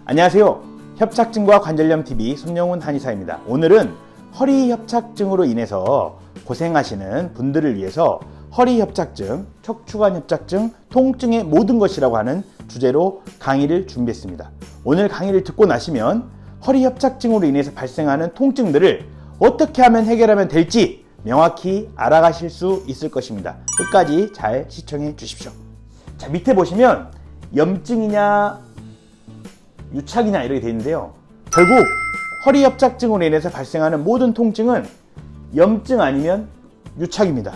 안녕하세요. 협착증과 관절염TV 손영훈 한의사입니다. 오늘은 허리 협착증으로 인해서 고생하시는 분들을 위해서 허리 협착증, 척추관 협착증, 통증의 모든 것이라고 하는 주제로 강의를 준비했습니다. 오늘 강의를 듣고 나시면 허리 협착증으로 인해서 발생하는 통증들을 어떻게 하면 해결하면 될지 명확히 알아가실 수 있을 것입니다. 끝까지 잘 시청해 주십시오. 자, 밑에 보시면 염증이냐 유착이냐 이렇게 되어 있는데요. 결국 허리 협착증으로 인해서 발생하는 모든 통증은 염증 아니면 유착입니다.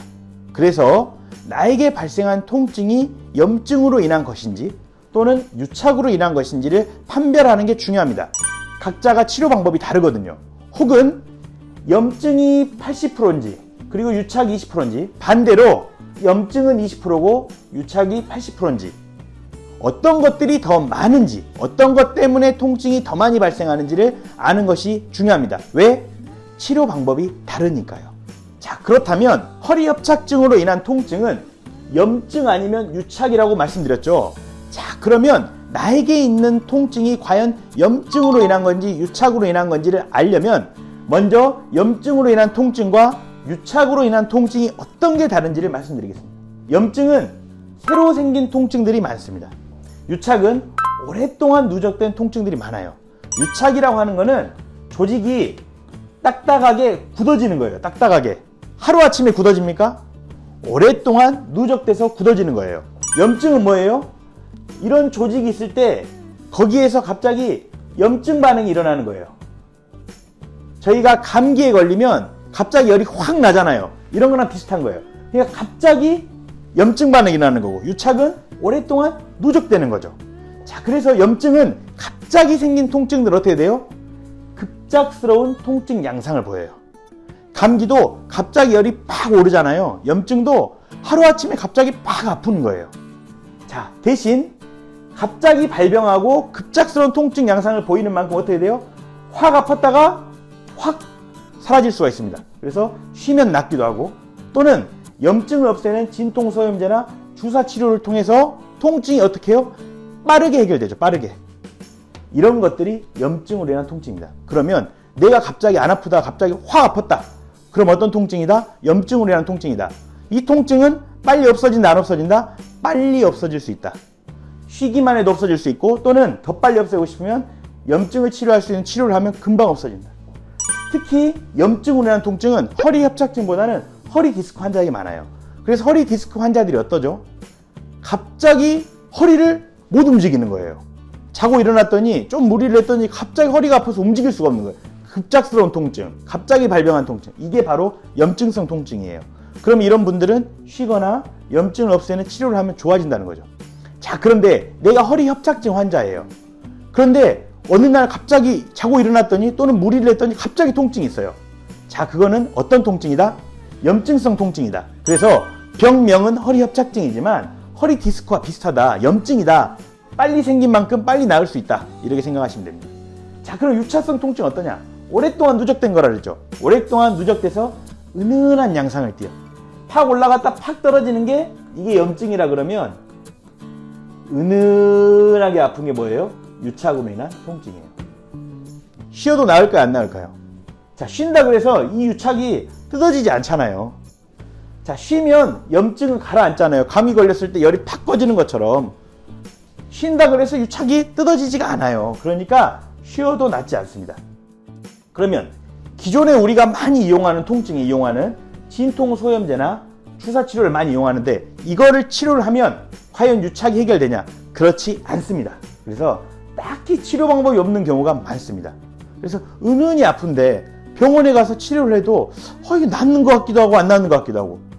그래서 나에게 발생한 통증이 염증으로 인한 것인지 또는 유착으로 인한 것인지를 판별하는 게 중요합니다. 각자가 치료 방법이 다르거든요. 혹은 염증이 80%인지 그리고 유착이 20%인지 반대로 염증은 20%고 유착이 80%인지 어떤 것들이 더 많은지 어떤 것 때문에 통증이 더 많이 발생하는지를 아는 것이 중요합니다. 왜? 치료 방법이 다르니까요. 자, 그렇다면 허리 협착증으로 인한 통증은 염증 아니면 유착이라고 말씀드렸죠. 자, 그러면 나에게 있는 통증이 과연 염증으로 인한 건지 유착으로 인한 건지를 알려면 먼저 염증으로 인한 통증과 유착으로 인한 통증이 어떤 게 다른지를 말씀드리겠습니다. 염증은 새로 생긴 통증들이 많습니다. 유착은 오랫동안 누적된 통증들이 많아요. 유착이라고 하는 거는 조직이 딱딱하게 굳어지는 거예요. 딱딱하게. 하루아침에 굳어집니까? 오랫동안 누적돼서 굳어지는 거예요. 염증은 뭐예요? 이런 조직이 있을 때 거기에서 갑자기 염증 반응이 일어나는 거예요. 저희가 감기에 걸리면 갑자기 열이 확 나잖아요. 이런 거랑 비슷한 거예요. 그러니까 갑자기 염증 반응이 일어나는 거고 유착은 오랫동안 누적되는 거죠. 자, 그래서 염증은 갑자기 생긴 통증들 어떻게 돼요? 급작스러운 통증 양상을 보여요. 감기도 갑자기 열이 팍 오르잖아요. 염증도 하루아침에 갑자기 팍 아픈 거예요. 자, 대신 갑자기 발병하고 급작스러운 통증 양상을 보이는 만큼 어떻게 돼요? 확 아팠다가 확 사라질 수가 있습니다. 그래서 쉬면 낫기도 하고 또는 염증을 없애는 진통소염제나 주사 치료를 통해서 통증이 어떻게 해요? 빠르게 해결되죠. 빠르게. 이런 것들이 염증으로 인한 통증입니다. 그러면 내가 갑자기 안 아프다가 갑자기 확 아팠다. 그럼 어떤 통증이다? 염증으로 인한 통증이다. 이 통증은 빨리 없어진다, 안 없어진다? 빨리 없어질 수 있다. 쉬기만 해도 없어질 수 있고 또는 더 빨리 없애고 싶으면 염증을 치료할 수 있는 치료를 하면 금방 없어진다. 특히 염증으로 인한 통증은 허리 협착증보다는 허리 디스크 환자에게 많아요. 그래서 허리 디스크 환자들이 어떠죠? 갑자기 허리를 못 움직이는 거예요. 자고 일어났더니 좀 무리를 했더니 갑자기 허리가 아파서 움직일 수가 없는 거예요. 급작스러운 통증, 갑자기 발병한 통증. 이게 바로 염증성 통증이에요. 그럼 이런 분들은 쉬거나 염증을 없애는 치료를 하면 좋아진다는 거죠. 자, 그런데 내가 허리 협착증 환자예요. 그런데 어느 날 갑자기 자고 일어났더니 또는 무리를 했더니 갑자기 통증이 있어요. 자, 그거는 어떤 통증이다? 염증성 통증이다. 그래서 병명은 허리 협착증이지만 허리 디스크와 비슷하다. 염증이다. 빨리 생긴 만큼 빨리 나을 수 있다. 이렇게 생각하시면 됩니다. 자, 그럼 유착성 통증 어떠냐? 오랫동안 누적된 거라 그랬죠. 오랫동안 누적돼서 은은한 양상을 띠요. 팍 올라갔다 팍 떨어지는 게 이게 염증이라 그러면 은은하게 아픈 게 뭐예요? 유착으로 인한 통증이에요. 쉬어도 나을까요? 안 나을까요? 자, 쉰다 그래서 이 유착이 뜯어지지 않잖아요. 자, 쉬면 염증은 가라앉잖아요. 감기 걸렸을 때 열이 팍 꺼지는 것처럼 쉰다 그래서 유착이 뜯어지지가 않아요. 그러니까 쉬어도 낫지 않습니다. 그러면 기존에 우리가 많이 이용하는 통증에 이용하는 진통소염제나 주사치료를 많이 이용하는데 이거를 치료를 하면 과연 유착이 해결되냐? 그렇지 않습니다. 그래서 딱히 치료 방법이 없는 경우가 많습니다. 그래서 은은히 아픈데 병원에 가서 치료를 해도 이게 낫는 것 같기도 하고 안 낫는 것 같기도 하고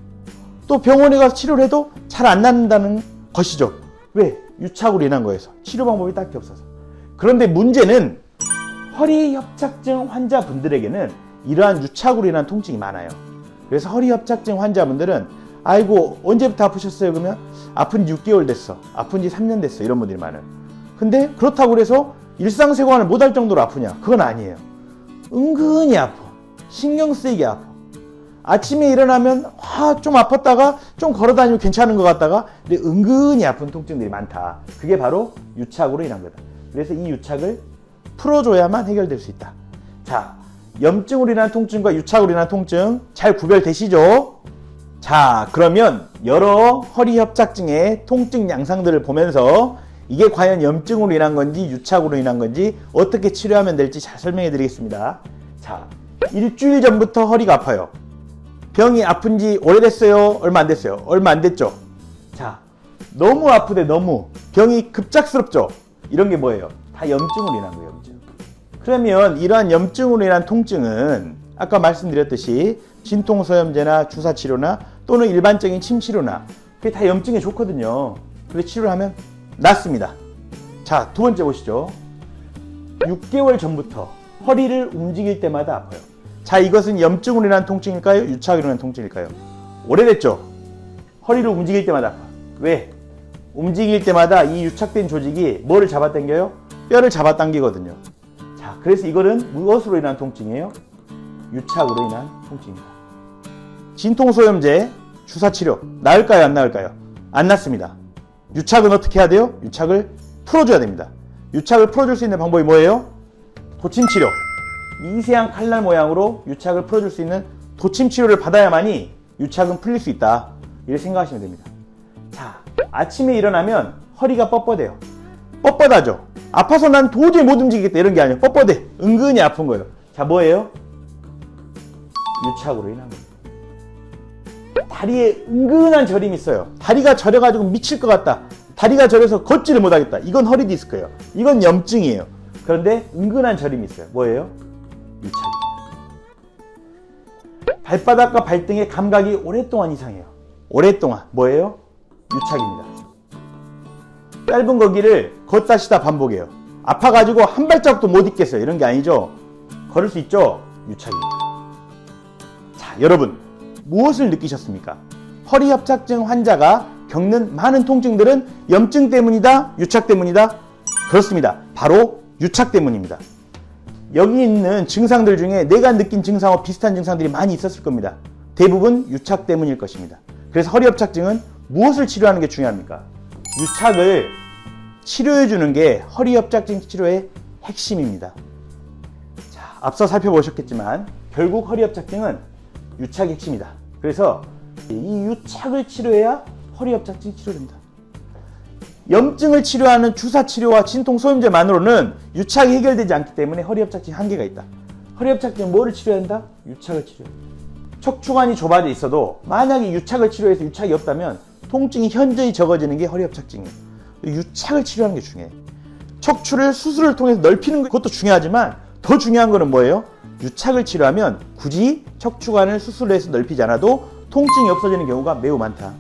또 병원에 가서 치료를 해도 잘 안 낫는다는 것이죠. 왜? 유착으로 인한 거여서 치료 방법이 딱히 없어서. 그런데 문제는 허리 협착증 환자분들에게는 이러한 유착으로 인한 통증이 많아요. 그래서 허리 협착증 환자분들은 아이고 언제부터 아프셨어요? 그러면 아픈 지 6개월 됐어. 아픈 지 3년 됐어. 이런 분들이 많아요. 근데 그렇다고 해서 일상생활을 못할 정도로 아프냐? 그건 아니에요. 은근히 아파. 신경 쓰이게 아파. 아침에 일어나면 좀 아팠다가 좀 걸어다니면 괜찮은 것 같다가 근데 은근히 아픈 통증들이 많다. 그게 바로 유착으로 인한 거다. 그래서 이 유착을 풀어줘야만 해결될 수 있다. 자, 염증으로 인한 통증과 유착으로 인한 통증 잘 구별되시죠? 자, 그러면 여러 허리 협착증의 통증 양상들을 보면서 이게 과연 염증으로 인한 건지 유착으로 인한 건지 어떻게 치료하면 될지 잘 설명해 드리겠습니다. 자, 일주일 전부터 허리가 아파요. 병이 아픈 지 오래됐어요? 얼마 안 됐어요? 얼마 안 됐죠? 자, 너무 아프대 너무. 병이 급작스럽죠? 이런 게 뭐예요? 다 염증으로 인한 거예요. 염증. 그러면 이러한 염증으로 인한 통증은 아까 말씀드렸듯이 진통소염제나 주사치료나 또는 일반적인 침치료나 그게 다 염증에 좋거든요. 그래서 치료를 하면 낫습니다. 자, 두 번째 보시죠. 6개월 전부터 허리를 움직일 때마다 아파요. 자, 이것은 염증으로 인한 통증일까요? 유착으로 인한 통증일까요? 오래됐죠? 허리를 움직일 때마다 아파. 왜? 움직일 때마다 이 유착된 조직이 뭐를 잡아당겨요? 뼈를 잡아당기거든요. 자, 그래서 이거는 무엇으로 인한 통증이에요? 유착으로 인한 통증입니다. 진통소염제, 주사치료 나을까요? 안 나을까요? 안 낫습니다. 유착은 어떻게 해야 돼요? 유착을 풀어줘야 됩니다. 유착을 풀어줄 수 있는 방법이 뭐예요? 도침치료. 미세한 칼날 모양으로 유착을 풀어줄 수 있는 도침치료를 받아야만이 유착은 풀릴 수 있다. 이렇게 생각하시면 됩니다. 자, 아침에 일어나면 허리가 뻣뻣해요. 뻣뻣하죠? 아파서 난 도저히 못 움직이겠다 이런 게 아니에요. 뻣뻣해. 은근히 아픈 거예요. 자, 뭐예요? 유착으로 인한 겁니다. 다리에 은근한 저림이 있어요. 다리가 저려가지고 미칠 것 같다. 다리가 저려서 걷지를 못하겠다. 이건 허리 디스크예요. 이건 염증이에요. 그런데 은근한 저림이 있어요. 뭐예요? 유착입니다. 발바닥과 발등의 감각이 오랫동안 이상해요. 오랫동안 뭐예요? 유착입니다. 짧은 거기를 걷다 쉬다 반복해요. 아파가지고 한 발자국도 못 있겠어요. 이런 게 아니죠. 걸을 수 있죠? 유착입니다. 자, 여러분 무엇을 느끼셨습니까? 허리 협착증 환자가 겪는 많은 통증들은 염증 때문이다? 유착 때문이다? 그렇습니다. 바로 유착 때문입니다. 여기 있는 증상들 중에 내가 느낀 증상과 비슷한 증상들이 많이 있었을 겁니다. 대부분 유착 때문일 것입니다. 그래서 허리 협착증은 무엇을 치료하는 게 중요합니까? 유착을 치료해 주는 게 허리 협착증 치료의 핵심입니다. 자, 앞서 살펴보셨겠지만 결국 허리 협착증은 유착이 핵심이다. 그래서 이 유착을 치료해야 허리 협착증이 치료됩니다. 염증을 치료하는 주사치료와 진통소염제만으로는 유착이 해결되지 않기 때문에 허리 협착증이 한계가 있다. 허리 협착증은 뭐를 치료해야 한다? 유착을 치료해야 한다. 척추관이 좁아져 있어도 만약에 유착을 치료해서 유착이 없다면 통증이 현저히 적어지는 게 허리 협착증이에요. 유착을 치료하는 게 중요해요. 척추를 수술을 통해서 넓히는 것도 중요하지만 더 중요한 거는 뭐예요? 유착을 치료하면 굳이 척추관을 수술해서 넓히지 않아도 통증이 없어지는 경우가 매우 많다.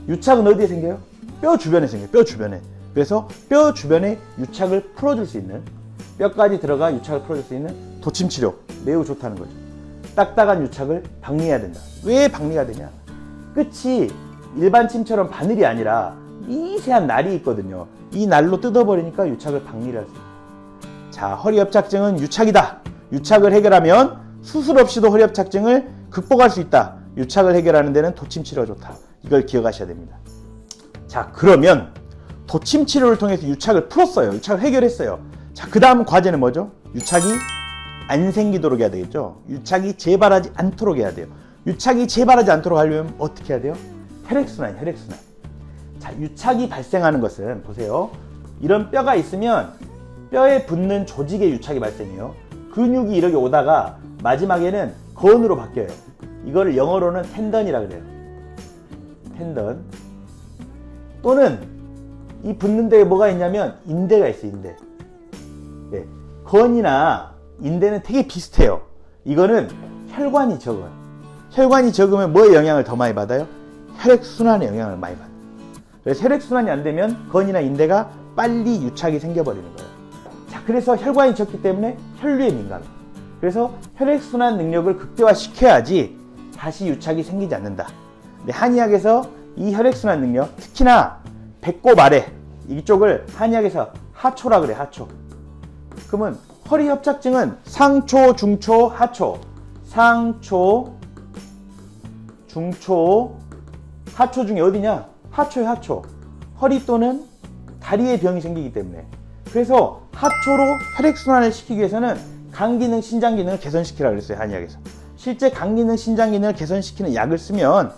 유착은 어디에 생겨요? 뼈 주변에 생겨요. 뼈 주변에. 그래서 뼈 주변에 유착을 풀어줄 수 있는, 뼈까지 들어가 유착을 풀어줄 수 있는 도침치료 매우 좋다는 거죠. 딱딱한 유착을 박리해야 된다. 왜 박리가 되냐? 끝이 일반 침처럼 바늘이 아니라 미세한 날이 있거든요. 이 날로 뜯어버리니까 유착을 박리를 할 수 있어요. 자, 허리 협착증은 유착이다. 유착을 해결하면 수술 없이도 허리 협착증을 극복할 수 있다. 유착을 해결하는 데는 도침치료가 좋다. 이걸 기억하셔야 됩니다. 자, 그러면 도침치료를 통해서 유착을 풀었어요. 유착을 해결했어요. 자, 그 다음 과제는 뭐죠? 유착이 안 생기도록 해야 되겠죠. 유착이 재발하지 않도록 해야 돼요. 유착이 재발하지 않도록 하려면 어떻게 해야 돼요? 혈액순환. 자, 유착이 발생하는 것은 보세요. 이런 뼈가 있으면 뼈에 붙는 조직의 유착이 발생해요. 근육이 이렇게 오다가 마지막에는 건으로 바뀌어요. 이거를 영어로는 텐던이라 그래요. 텐던. 또는 이 붙는 데에 뭐가 있냐면 인대가 있어요. 인대. 네. 건이나 인대는 되게 비슷해요. 이거는 혈관이 적어요. 혈관이 적으면 뭐에 영향을 더 많이 받아요? 혈액순환에 영향을 많이 받아요. 그래서 혈액순환이 안 되면 건이나 인대가 빨리 유착이 생겨버리는 거예요. 자, 그래서 혈관이 적기 때문에 혈류에 민감해요. 그래서 혈액순환 능력을 극대화시켜야지 다시 유착이 생기지 않는다. 근데 한의학에서 이 혈액순환 능력, 특히나 배꼽 아래 이쪽을 한의학에서 하초라 그래. 하초. 그러면 허리 협착증은 상초, 중초, 하초. 상초, 중초, 하초 중에 어디냐? 하초에 하초. 허리 또는 다리에 병이 생기기 때문에 그래서 하초로 혈액순환을 시키기 위해서는 간기능, 신장기능을 개선시키라고 그랬어요, 한의학에서. 실제 간기능, 신장기능을 개선시키는 약을 쓰면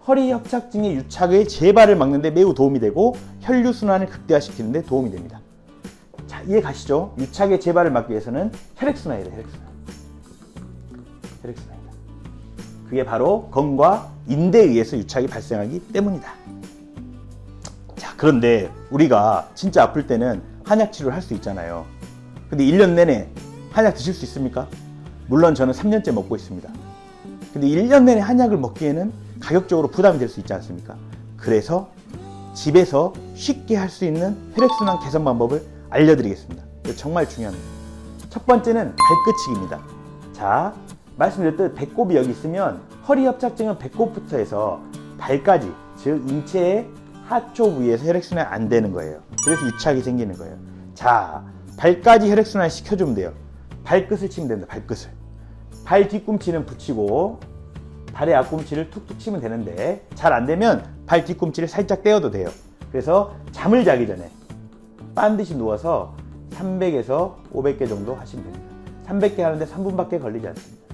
허리 협착증의 유착의 재발을 막는 데 매우 도움이 되고 혈류순환을 극대화시키는 데 도움이 됩니다. 자, 이해 가시죠? 유착의 재발을 막기 위해서는 혈액순환이다, 혈액순환. 혈액순환이다. 그게 바로 건과 인대에 의해서 유착이 발생하기 때문이다. 자, 그런데 우리가 진짜 아플 때는 한약 치료를 할 수 있잖아요. 근데 1년 내내 한약 드실 수 있습니까? 물론 저는 3년째 먹고 있습니다. 근데 1년 내내 한약을 먹기에는 가격적으로 부담이 될 수 있지 않습니까? 그래서 집에서 쉽게 할 수 있는 혈액순환 개선 방법을 알려드리겠습니다. 이거 정말 중요합니다. 첫 번째는 발끝치기입니다. 자, 말씀드렸듯 배꼽이 여기 있으면 허리 협착증은 배꼽부터 해서 발까지, 즉 인체의 하초 부위에서 혈액순환이 안 되는 거예요. 그래서 유착이 생기는 거예요. 자, 발까지 혈액순환을 시켜주면 돼요. 발끝을 치면 됩니다. 발끝을. 발 뒤꿈치는 붙이고 발의 앞꿈치를 툭툭 치면 되는데 잘 안 되면 발 뒤꿈치를 살짝 떼어도 돼요. 그래서 잠을 자기 전에 반드시 누워서 300에서 500개 정도 하시면 됩니다. 300개 하는데 3분밖에 걸리지 않습니다.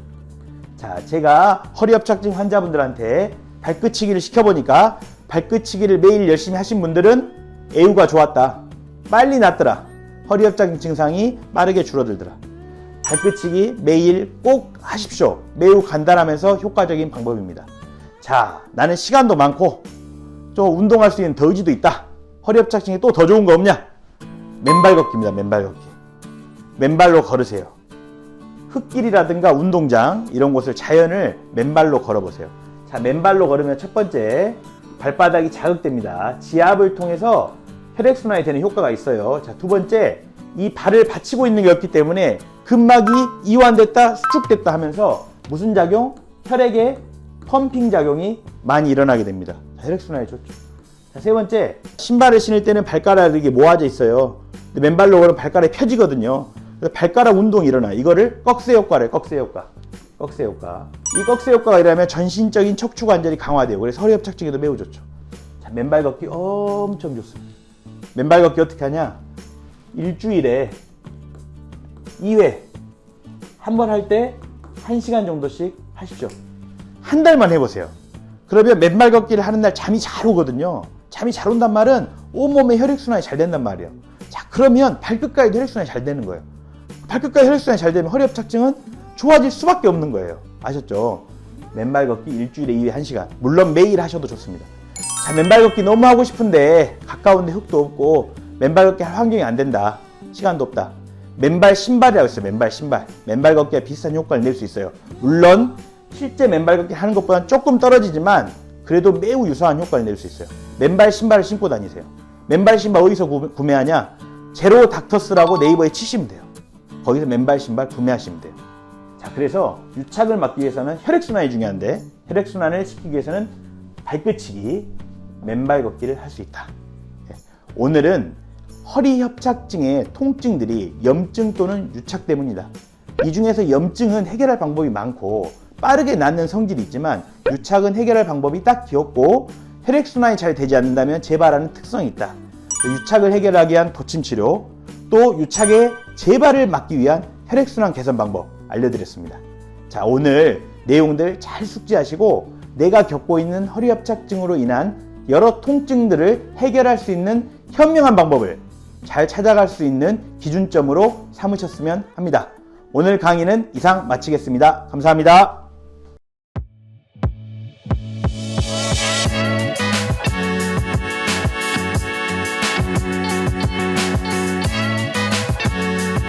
자, 제가 허리협착증 환자분들한테 발끝치기를 시켜보니까 발끝치기를 매일 열심히 하신 분들은 애우가 좋았다. 빨리 낫더라. 허리협착증 증상이 빠르게 줄어들더라. 발끝치기 매일 꼭 하십시오. 매우 간단하면서 효과적인 방법입니다. 자, 나는 시간도 많고 좀 운동할 수 있는 더 의지도 있다. 허리협착증에 또 더 좋은 거 없냐? 맨발 걷기입니다. 맨발 걷기. 맨발로 걸으세요. 흙길이라든가 운동장 이런 곳을 자연을 맨발로 걸어보세요. 자, 맨발로 걸으면 첫 번째 발바닥이 자극됩니다. 지압을 통해서 혈액순환이 되는 효과가 있어요. 자, 두 번째 이 발을 받치고 있는 게 없기 때문에 근막이 이완됐다 수축됐다 하면서 무슨 작용? 혈액의 펌핑 작용이 많이 일어나게 됩니다. 자, 혈액순환이 좋죠. 자, 세 번째, 신발을 신을 때는 발가락이 모아져 있어요. 근데 맨발로 걸으면 발가락이 펴지거든요. 그래서 발가락 운동이 일어나. 이거를 꺽쇠 효과래요. 꺽쇠 효과. 꺽쇠 효과. 이 꺽쇠 효과가 일어나면 전신적인 척추 관절이 강화돼요. 그래서 허리 협착증에도 매우 좋죠. 자, 맨발 걷기 엄청 좋습니다. 맨발 걷기 어떻게 하냐? 일주일에 2회 한 번 할 때 1시간 정도씩 하십시오. 한 달만 해보세요. 그러면 맨발 걷기를 하는 날 잠이 잘 오거든요. 잠이 잘 온단 말은 온몸에 혈액순환이 잘 된단 말이에요. 자, 그러면 발끝까지도 혈액순환이 잘 되는 거예요. 발끝까지 혈액순환이 잘 되면 허리협착증은 좋아질 수밖에 없는 거예요. 아셨죠? 맨발 걷기 일주일에 2회 1시간. 물론 매일 하셔도 좋습니다. 자, 맨발 걷기 너무 하고 싶은데 가까운데 흙도 없고 맨발 걷기 할 환경이 안 된다. 시간도 없다. 맨발 신발이라고 있어요. 맨발 신발. 맨발 걷기와 비슷한 효과를 낼 수 있어요. 물론 실제 맨발 걷기 하는 것보다는 조금 떨어지지만 그래도 매우 유사한 효과를 낼 수 있어요. 맨발 신발을 신고 다니세요. 맨발 신발 어디서 구매하냐? 제로 닥터스라고 네이버에 치시면 돼요. 거기서 맨발 신발 구매하시면 돼요. 자, 그래서 유착을 막기 위해서는 혈액순환이 중요한데 혈액순환을 시키기 위해서는 발끝치기, 맨발 걷기를 할 수 있다. 오늘은 허리 협착증의 통증들이 염증 또는 유착 때문이다. 이 중에서 염증은 해결할 방법이 많고 빠르게 낫는 성질이 있지만 유착은 해결할 방법이 딱히 없고 혈액순환이 잘 되지 않는다면 재발하는 특성이 있다. 유착을 해결하기 위한 도침치료, 또 유착의 재발을 막기 위한 혈액순환 개선 방법 알려드렸습니다. 자, 오늘 내용들 잘 숙지하시고 내가 겪고 있는 허리협착증으로 인한 여러 통증들을 해결할 수 있는 현명한 방법을 잘 찾아갈 수 있는 기준점으로 삼으셨으면 합니다. 오늘 강의는 이상 마치겠습니다. 감사합니다.